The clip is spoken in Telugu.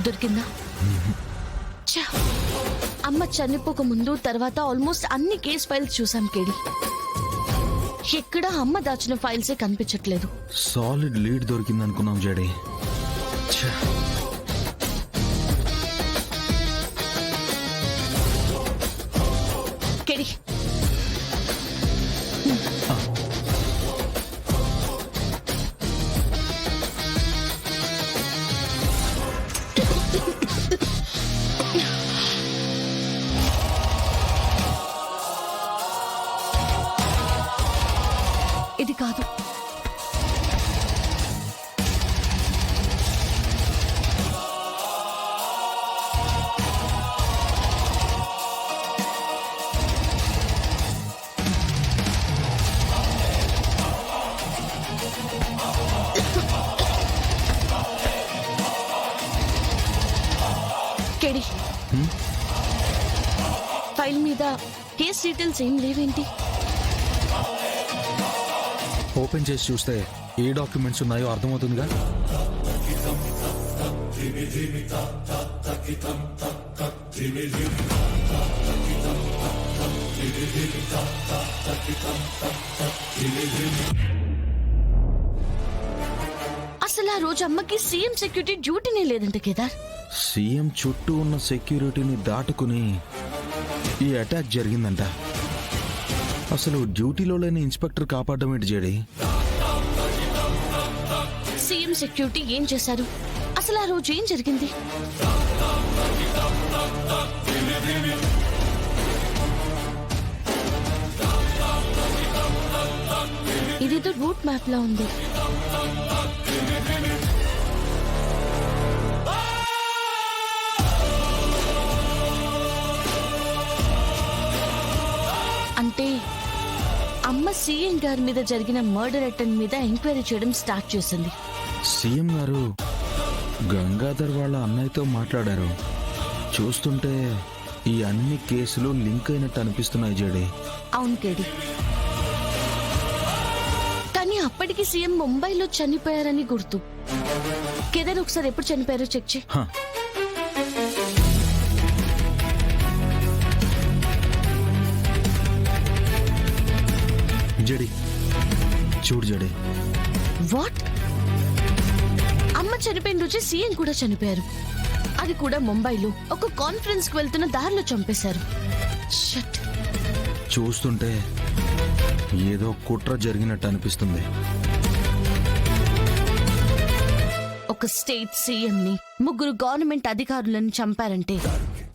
దొరికిందా? ఛ! అమ్మ చనిపోక ముందు తర్వాత ఆల్మోస్ట్ అన్ని కేస్ ఫైల్స్ చూసాం కేడి. ఎక్కడ అమ్మ దాచిన ఫైల్సే కనిపించట్లేదు. సాలిడ్ లీడ్ దొరికింది అనుకున్నాం జడి. కేడి, ఇది కాదు. కేడి, ఫైల్ మీద కేస్ డీటెయిల్స్ ఏం లేవేంటి? ఓపెన్ చేసి చూస్తే ఏ డాక్యుమెంట్స్ ఉన్నాయో అర్థమవుతుందిగా. అసలు ఆ రోజు అమ్మకి సీఎం సెక్యూరిటీ డ్యూటీనే లేదంట కేదార్. సీఎం చుట్టూ ఉన్న సెక్యూరిటీని దాటుకుని ఈ అటాక్ జరిగిందంట. అసలు డ్యూటీలో లేని ఇన్స్పెక్టర్ కాపాడడం ఏంటి జేడి? సీఎం సెక్యూరిటీ ఏం చేశారు? అసలు ఆ రోజు ఏం జరిగింది? ఇదేదో రూట్ మ్యాప్ లా ఉంది. అంటే అమ్మ సీఎం గారి మీద జరిగిన మర్డర్ అటెంప్ట్ మీద ఎంక్వైరీ చేయడం స్టార్ట్ చేసింది. సీఎం గారు గంగాధర్ వాళ్ళ అన్నయ్యతో మాట్లాడారు. చూస్తుంటే ఈ అన్ని కేసులు లింక్ అయినట్టు అనిపిస్తున్నాయి జేడి. అవును కేడి, కానీ అప్పటికి సీఎం ముంబైలో చనిపోయారని గుర్తు. కేదార్ ఒకసారి ఎప్పుడు చనిపోయారో చెక్ చేయి. జడి చూడు జడి. వాట్? అమ్మ చనిపోయిన రోజే సీఎం కూడా చనిపోయారు. అది కూడా ముంబైలో ఒక కాన్ఫరెన్స్ కు వెళ్తున్న దారిలో చంపేశారు. షట్. చూస్తుంటే ఏదో కుట్ర జరిగినట్టు అనిపిస్తుంది. ఒక స్టేట్ సీఎం ని ముగ్గురు గవర్నమెంట్ అధికారులను చంపారంటే